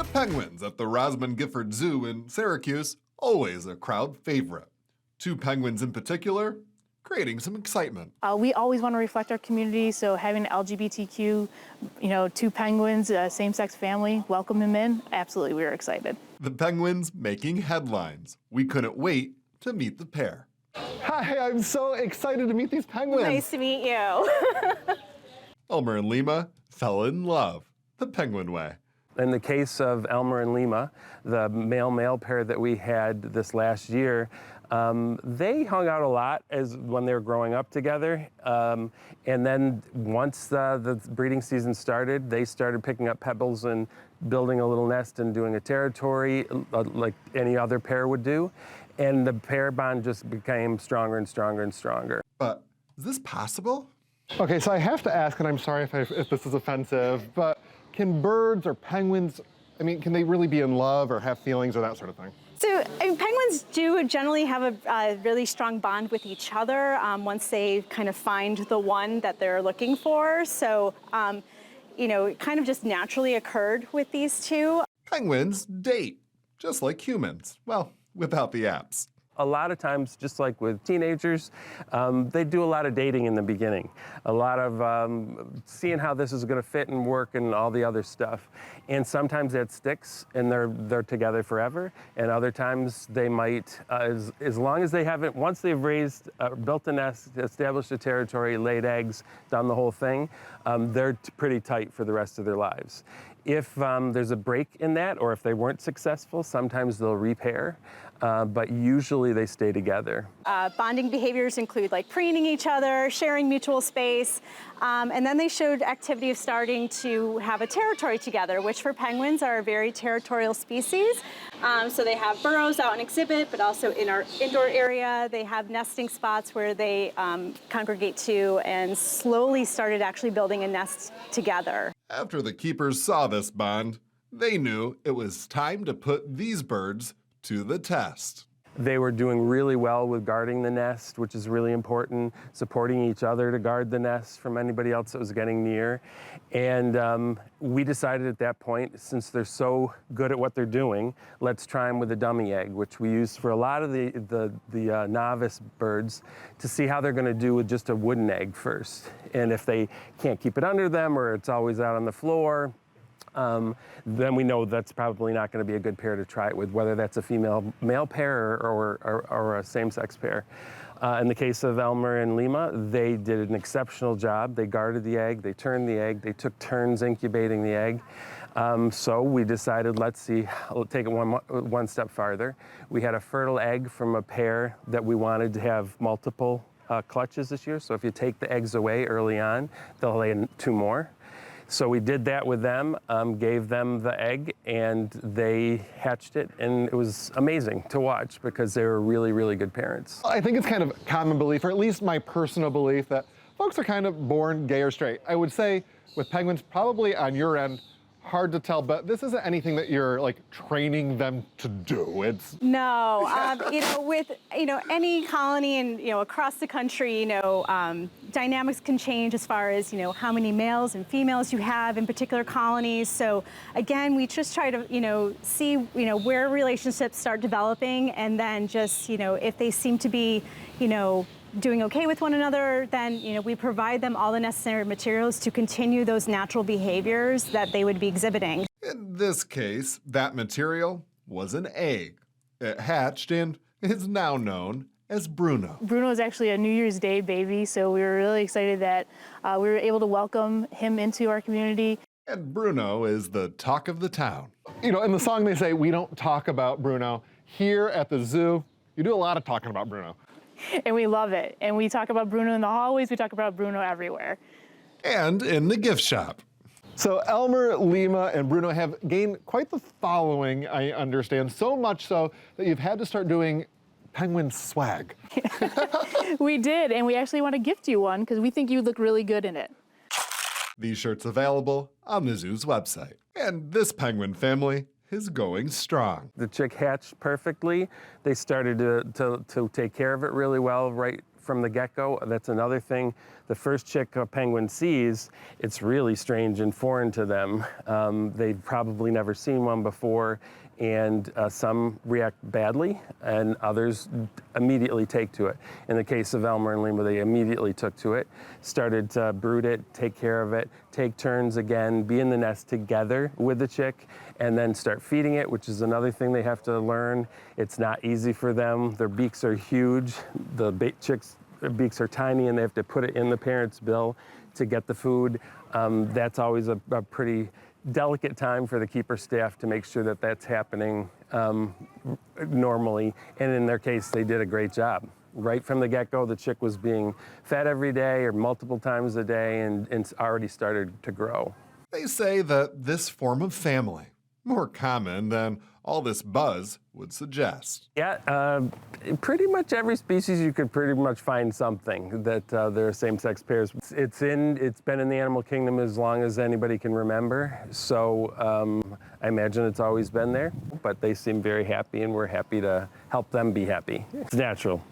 The penguins at the Rosman Gifford Zoo in Syracuse, always a crowd favorite. Two penguins in particular, creating some excitement. We always want to reflect our community, so having LGBTQ, two penguins, same-sex family, welcome them in, absolutely, we were excited. The penguins making headlines. We couldn't wait to meet the pair. Hi, I'm so excited to meet these penguins. Nice to meet you. Elmer and Lima fell in love the penguin way. In the case of Elmer and Lima, the male-male pair that we had this last year, they hung out a lot when they were growing up together. And then once the breeding season started, they started picking up pebbles and building a little nest and doing a territory like any other pair would do. And the pair bond just became stronger and stronger and stronger. But is this possible? Okay, so I have to ask, and I'm sorry if this is offensive, but can birds or penguins, can they really be in love or have feelings or that sort of thing? So penguins do generally have a really strong bond with each other once they kind of find the one that they're looking for. So, it kind of just naturally occurred with these two. Penguins date, just like humans. Well, without the apps. A lot of times, just like with teenagers, they do a lot of dating in the beginning. A lot of seeing how this is going to fit and work and all the other stuff. And sometimes that sticks and they're together forever. And other times they might, as long as they haven't, once they've raised, built a nest, established a territory, laid eggs, done the whole thing, they're pretty tight for the rest of their lives. If there's a break in that, or if they weren't successful, sometimes they'll repair, but usually they stay together. Bonding behaviors include like preening each other, sharing mutual space, and then they showed activity of starting to have a territory together, which for penguins are a very territorial species. So they have burrows out and exhibit, but also in our indoor area, they have nesting spots where they congregate to, and slowly started actually building a nest together. After the keepers saw this bond, they knew it was time to put these birds to the test. They were doing really well with guarding the nest, which is really important, supporting each other to guard the nest from anybody else that was getting near. And we decided at that point, since they're so good at what they're doing, let's try them with a dummy egg, which we use for a lot of the novice birds to see how they're going to do with just a wooden egg first. And if they can't keep it under them or it's always out on the floor, then we know that's probably not going to be a good pair to try it with, whether that's a female-male pair or a same-sex pair. In the case of Elmer and Lima, they did an exceptional job. They guarded the egg, they turned the egg, they took turns incubating the egg. So we decided, let's take it one step farther. We had a fertile egg from a pair that we wanted to have multiple clutches this year. So if you take the eggs away early on, they'll lay 2 more. So we did that with them, gave them the egg, and they hatched it, and it was amazing to watch because they were really, really good parents. I think it's kind of common belief, or at least my personal belief, that folks are kind of born gay or straight. I would say with penguins, probably on your end, hard to tell, but this isn't anything that you're like training them to do. It's no, with any colony and across the country, dynamics can change as far as how many males and females you have in particular colonies. So again, we just try to see where relationships start developing, and then just if they seem to be doing okay with one another, then we provide them all the necessary materials to continue those natural behaviors that they would be exhibiting. In this case, that material was an egg. It hatched and is now known as Bruno. Bruno is actually a New Year's Day baby, so we were really excited that we were able to welcome him into our community. And Bruno is the talk of the town. in the song they say, we don't talk about Bruno. Here at the zoo, you do a lot of talking about Bruno. And we love it. And we talk about Bruno in the hallways, we talk about Bruno everywhere. And in the gift shop. So Elmer, Lima, and Bruno have gained quite the following, I understand, so much so that you've had to start doing penguin swag. We did, and we actually want to gift you one because we think you look really good in it. These shirts available on the zoo's website. And this penguin family is going strong. The chick hatched perfectly. They started to take care of it really well right from the get-go. That's another thing. The first chick a penguin sees, it's really strange and foreign to them. They've probably never seen one before, and some react badly, and others immediately take to it. In the case of Elmer and Lima, they immediately took to it, started to brood it, take care of it, take turns again, be in the nest together with the chick, and then start feeding it, which is another thing they have to learn. It's not easy for them. Their beaks are huge. The chicks' beaks are tiny, and they have to put it in the parent's bill to get the food. That's always a pretty delicate time for the keeper staff to make sure that that's happening normally. And in their case, they did a great job. Right from the get-go, the chick was being fed every day or multiple times a day, and it's already started to grow. They say that this form of family, more common than all this buzz would suggest. Yeah, pretty much every species you could pretty much find something that there are same-sex pairs. It's been in the animal kingdom as long as anybody can remember, so I imagine it's always been there, but they seem very happy and we're happy to help them be happy. It's natural.